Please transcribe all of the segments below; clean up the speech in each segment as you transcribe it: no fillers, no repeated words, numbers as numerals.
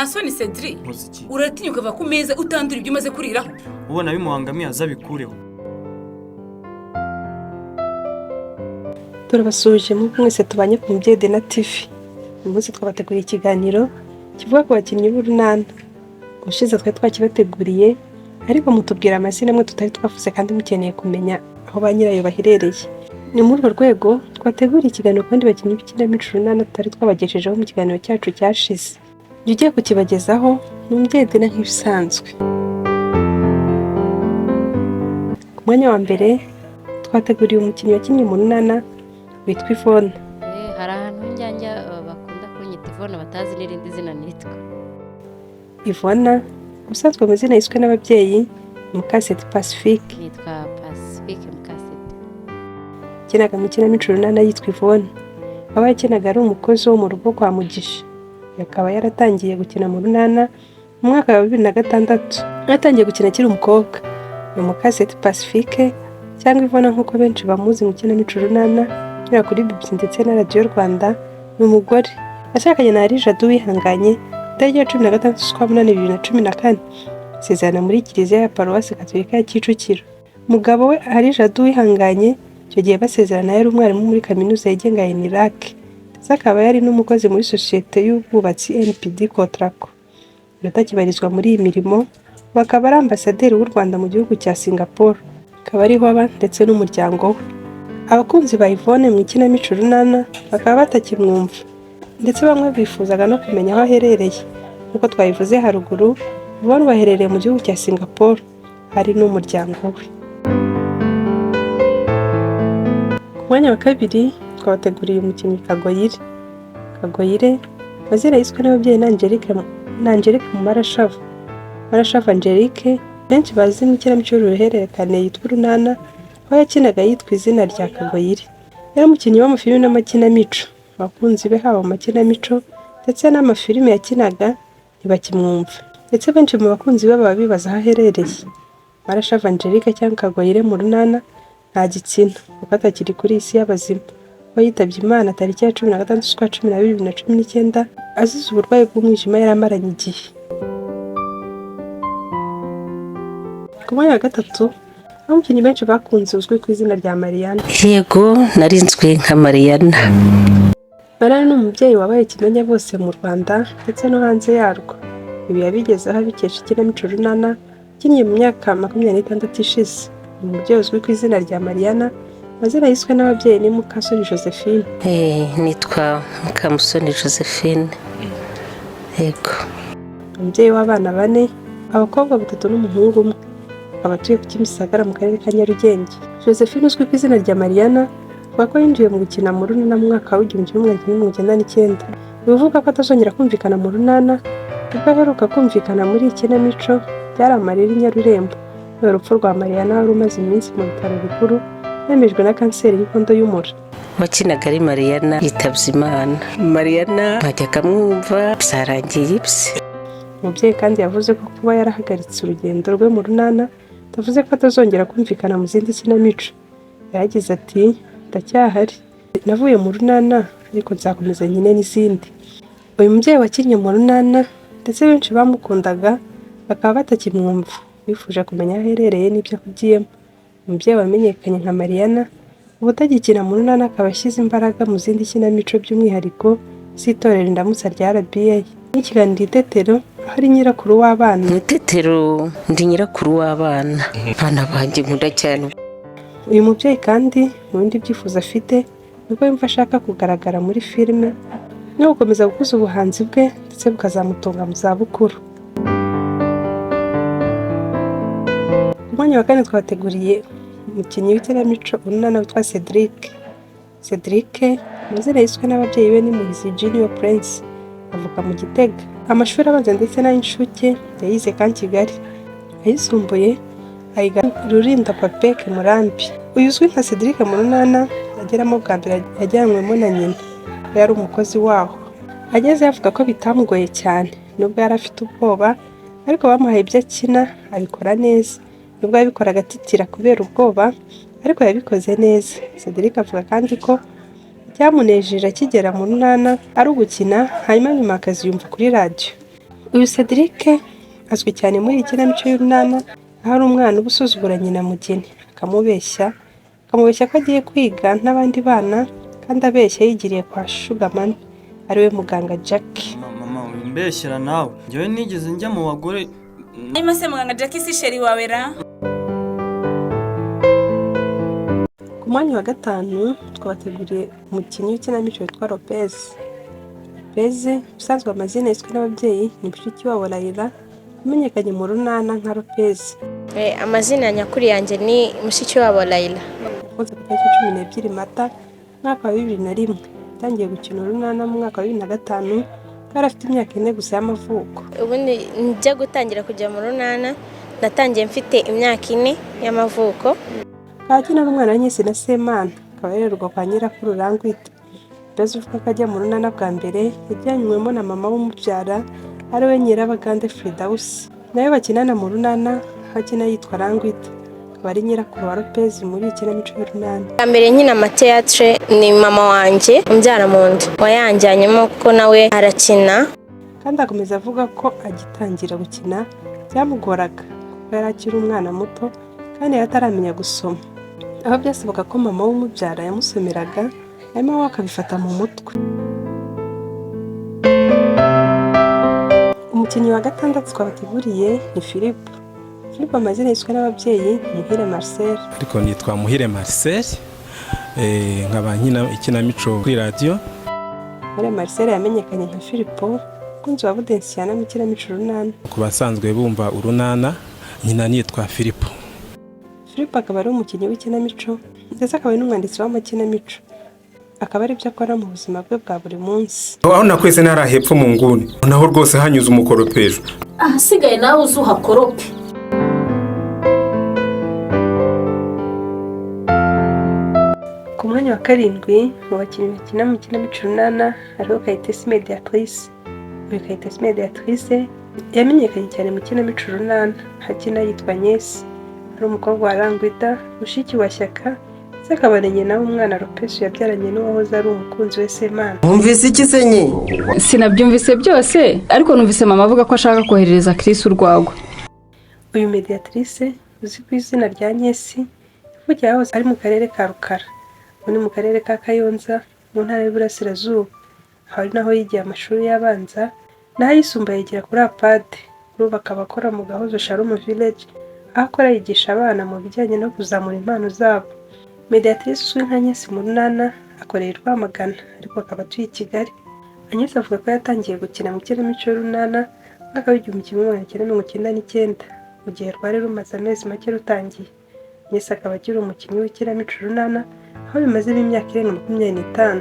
nta soni Cedric Muziki. uratinyuka va ku meza utandura ibyo umaze kuriraho. Ubona bimuhangamiye azabikureho. Turabasuje mu mwese tubanye ku Mubyeyi na TV. Uyu munsi twabateguriye ikiganiro kivuga ku bakinnyi b'urunana. Ubushize twari twakibateguriye ariko mutubwira amazina amwe tutari twavuze kandi mukeneye kumenya aho ba nyirayo baherereye. Ni muri urwo rwego twateguriye ikiganiro kandi bakinnyi b'ikinamico urunana tutari twabagejejeho mu kiganiro cyacu cyashize. Ibyo ugiye kukibagezaho ni Mubyeyi na nk'ibisanzwe. Ku mwanya wa mbere twateguriye umukinnyi wakinnye mu runana witwa Yvonne. Hari ahantu njya bakunda kunyita Yvonne batazi n'irindi zina nitwa. Yvonne ubusanzwe amazina yiswe n'ababyeyi Mukaseti Pacifique. Nitwa Pacifique Mukaseti. Yakinaga mu kinamico urunana yitwa Yvonne. Aba yakinaga ari umukozi wo mu rugo kwa Mugisha. Yakaba yaratangiye gukina mu runana mu mwaka wa 2006. Yatangiye gukina akiri umukobwa. Uyu Mukaseti Pacifique cyangwa Yvonne nk'uko benshi bamuzi mu kinamico urunana nyura kuri BBC ndetse na Radio Rwanda, ni umugore yashakanye na Ari Jadu Wihanganye tariki ya 16 z'ukwa munani 2014. Sezerana muri Kiliziya ya Paruwasi Gatolika ya Kicukiro. Umugabo we Ari Jadu Wihanganye icyo gihe basezerana yari umwarimu muri kaminuza yigenga ya Inirak, ndetse akaba yari n'umukozi muri sosiyete y'ubwubatsi NPD Cotraco. Utakibarizwa muri iyi mirimo bakaba ari ambasaderi w'u Rwanda mu gihugu cya Singapore, akaba ariho aba ndetse n'umuryango we. Abakunzi ba Yvonne mu ikinamico runana bakaba batakimwumva, ndetse bamwe bifuzaga no kumenya aho aherereye. Nk'uko twabivuze haruguru, Yvonne baherereye mu gihugu cya Singapore, hari n'umuryango we. Ku mwanya wa kabiri twabateguriye umukinnyi Kagoyire. Kagoyire mazina yiswe n'ababyeyi na Angelique mu Marashavu. Marashavu Angelique benshi bazi mu ikinamico y'uruhererekane yitwa Urunana, aho yakinaga yitwa izina rya Kagoyire. Yari umukinnyi w'amafilimi n'amakinamico. Abakunzi be haba mu makinamico ndetse n'amafilimi yakinaga ntibakimwumva, ndetse benshi mu bakunzi be baba bibaza aho aherereye. Marashavu Angelique cyangwa Kagoyire mu runana nta gitsina kuko atakiri kuri isi y'abazima. We yitabye Imana tariki ya 16 z'ukwa 12 2019 azize uburwayi bw'umwijima yari amaranye igihe. Ku mwanya wa gatatu abakinnyi benshi bakunze uzwi ku izina rya Mariana. Yego narinzwe nka Mariana. Mariana ni umubyeyi wabaye kimenya bose mu Rwanda ndetse no hanze yarwo. Ibi yabigezeho abikesha ikinamico runana kinnye mu myaka 26 ishize. Umubyeyi uzwi ku izina rya Mariana mazina yiswe n'ababyeyi ni Mukasoni Josephine. Nitwa Mukamusoni Josephine. Yego. Umubyeyi w'abana 4, abakobwa 3 n'umuhungu umwe. Abatuye ku Kimisagara mu karere ka Nyarugenge. Josephine uzwi ku izina rya Mariana ko yinjiye mu gukina mu runana mu mwaka wa 1999. Bivuga ko atazongera kumvikana mu runana kuko aheruka kumvikana muri ikinamico byari amarira i Nyarurembo. Urupfu rwa Mariana wari umaze iminsi mu bitaro bikuru yemejwe na kanseri y'inkondo y'umura. Wakinaga ari Mariana yitabye Imana. Mariana bajyaga mwumva byarangiye ibye. Umubyeyi kandi yavuze ko kuba yarahagaritse urugendo rwe mu runana tavuze ko atazongera kumvikana mu zindi kinamico. Yagize ati ndacyahari, navuye mu runana ariko nzakomeza nyine n'izindi. Uyu mubyeyi wakinnye mu runana ndetse benshi bamukundaga bakaba batakimwumva, bifuje kumenya aho aherereye n'ibyo akugiyemo. Umubyeyi wamenyekanye nka Mariana ubu utagikina mu runana akaba ashyize imbaraga mu zindi kinamico by'umwihariko z'itorero Indamutsa rya RBA. N'ikiganiro Itetero aho ari nyirakuru w'abana. Itetero ndi nyirakuru w'abana. Abana banjye nkunda cyane. Uyu mubyeyi kandi mu bindi byifuzo afite nuko yumva ashaka kugaragara muri filime no gukomeza gukuza ubuhanzi bwe ndetse bukazamutunga mu zabukuru. Ku mwanya wa 4 twabateguriye umukinnyi w'ikinamico urunana witwa Cedric. Cedric mazina yiswe n'ababyeyi be ni Muhizi Junior Prince. Avuka mu Gitega. Amashuri abanza ndetse n'ay'inshuke yayize kandi Kigali. Ayisumbuye ayiga Rurinda Papeke Murambi. Uyu uzwi nka Cedric mu runana ageramo bwa mbere yajyanywemo na nyina. Yari umukozi waho. Ageze yavuga ko bitamugoye cyane nubwo yari afite ubwoba, ariko bamuhaye ibyo akina abikora neza. Nubwo yabikoraga atitira kubera ubwoba ariko yabikoze neza. Cedric avuga kandi ko byamunejeje akigera mu runana ari ugukina hanyuma nyuma akaziyumva kuri radio. Uyu Cedric azwi cyane muri iyi kinamico y'Urunana, aho ari umwana uba usuzugura nyina mugeni akamubeshya ko agiye kwiga n'abandi bana kandi abeshya yigiriye kwa Sugarman ariwe muganga Jack. Mama wimbeshyera nawe, njyewe nigeze njya mu bagore. Nyuma se muganga Jack si sheri wawe ra? Ku mwanya wa 5 twabateguriye umukinnyi w'ikinamico witwa Lopez. Lopez usanzwe amazina yiswe n'ababyeyi ni mushiki wabo Laila, amenyekanye mu Runana nka Lopez. Amazina nyakuri yanjye ni mushiki wabo Laila. Yakoze ku itariki 12 Mata mwaka wa 2001, yatangiye gukina Urunana mu mwaka wa 2005, kandi afite imyaka 4 gusa y'amavuko. Ubundi njya gutangira kujya mu Runana natangiye mfite imyaka 4 y'amavuko. Akina n'umwana w'Anyesi na Semana, akaba yarerwa kwa nyirakuru Rangwita. Lopez uvuga ko ajya mu Runana bwa mbere yajyanywemo na mama w'umubyara ariwe Nyirabagande Fridausi. Nawe bakinana mu Runana hakina yitwa Rangwita, akaba ari nyirakuru wa Lopez muri ikinamico y'Urunana. Bwa mbere nkina amateatre ni mama wanjye umbyara mu nda wayanjyanyemo ko nawe arakina, kandi akomeza avuga ko agitangira gukina byamugoraga kuko yari akiri umwana muto kandi yataramenya gusoma, aho byasabaga ko mama w'umubyara yamusomeraga hanyuma we akabifata mu mutwe. Umukinnyi wa 6 twabateguriye ni Philippe. Philippe amazina yiswe n'ababyeyi Muhire Marcel. Ariko nitwa Muhire Marcel, nkaba nkina ikinamico kuri radio. Muhire Marcel yamenyekanye nka Philippe kunzi wa Budensiana mu kinamico Urunana. Ku basanzwe bumva Urunana nyina nitwa Philippe. Philippe akaba ari umukinnyi w'ikinamico ndetse akaba n'umwanditsi w'amakinamico, akaba ari byo akora mu buzima bwe bwa buri munsi. Aho nakwese nari hepfo mu nguni, naho rwose hanyuze umukoropejo. Ahasigaye nawe uzuhakorope. Ku mwanya wa 7 mu bakinnyi bakina mu kinamico Urunana hariho Kayitesi Mediatrice. Uyu Kayitesi Mediatrice yamenyekanye cyane mu kinamico Urunana, hakina yitwa Nyesi, ari umukobwa wa Rangwita mushiki wa Shyaka, se akaba ari nyina w'umwana Lopez yabyaranye n'uwahoze ari umukunzi we Semana. Umvise iki se nye? Sinabyumvise byose, ariko numvise mama avuga ko ashaka koherereza Chris urwagwa. Uyu Mediatrice uzi ku izina rya Nyesi yavugiye aho ari mu karere ka Rukara, ni mu karere ka Kayonza mu ntara y'Iburasirazuba, aho ari naho yigiye amashuri y'abanza n'ayisumbuye yigira kuri APAD. Ubu akaba akora mu Gahozo Shalom Village, aho akora yigisha abana mu bijyanye no kuzamura impano zabo. Mediatrice uzwi nka Nyesi mu Runana akorera i Rwamagana ariko akaba atuye i Kigali. Anyesi avuga ko yatangiye gukina mu kinamico y'Urunana mwaka w'1999 mu gihe rwari rumaze amezi make rutangiye. Nyesi akaba akiri umukinnyi w'ikinamico Urunana aho bimazemo imyaka irenga 25.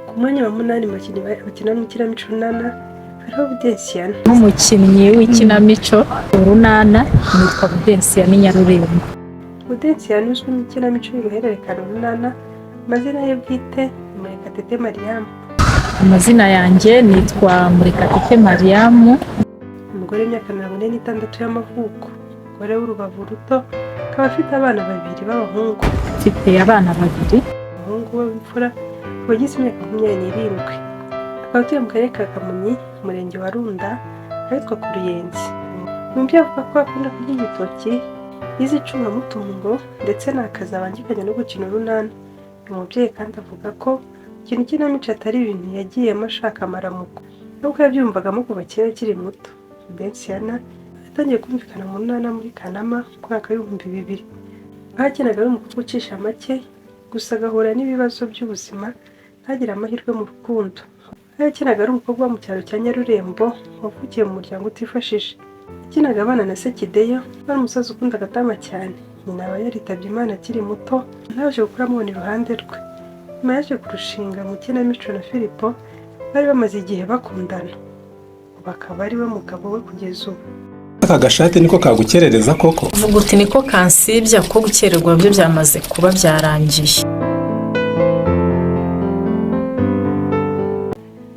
Ku mwanya wa 8 mu bakinnyi bakina mu kinamico Urunana hariho Budensiana. Nk'umukinnyi w'ikinamico Urunana nitwa Budensiana Nyarurembo. Budensiana uzwi mu kinamico y'uruhererekane Urunana, amazina ye bwite ni Murekatete Mariam. Amazina yanjye nitwa Murekatete Mariam. Umugore w'imyaka 46 y'amavuko, umugore w'urubavu ruto, akaba afite abana 2 b'abahungu. Mfite abana 2. Umuhungu we w'imfura wagize imyaka 27. Akaba atuye mu karere ka Kamonyi, umurenge wa Runda, ahitwa ku Ruyenzi. Mu byo avuga ko akunda kurya igitoki, yize icungamutungo ndetse n'akazi abangikanya no gukina Urunana. Uyu mubyeyi kandi avuga ko ikintu kinamico atari ibintu yagiyemo ashaka amaramuko, nubwo yabyumvagamo kuva kera akiri muto. Budensiana yatangiye kumvikana mu Runana muri Kanama mu mwaka w'2000, aho akinaga ari umukobwa ucisha make gusa agahura n'ibibazo by'ubuzima ntagire amahirwe mu rukundo. Aho yakinaga ari umukobwa wo mu cyaro cya Nyarurembo wavukiye mu muryango utifashije. Yakinaga abana na Sekideyo, wari umusaza ukunda agatama cyane. Nyina aba yaritabye Imana akiri muto, ntaje gukura amubona iruhande rwe. Nyuma yaje kurushinga mu kinamico na Philippe, bari bamaze igihe bakundana. Ubu akaba ari we mugabo we kugeza ubu. Aka gashati niko kagukerereza koko? Uvuga uti niko kansibya ko gukererwa byo byamaze kuba byarangiye.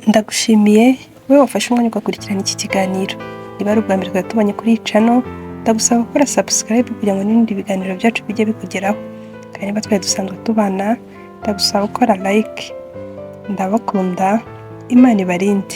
Ndagushimiye wowe wafashe umwanya ugakurikirana iki kiganiro. Niba ari ubwa mbere tubanye kuri iyi channel, ndagusaba gukora subscribe kugira ngo n'ibindi biganiro byacu bijye bikugeraho. Kandi niba twari dusanzwe tubana, ndagusaba gukora like. ndabakunda, Imana ibarinde.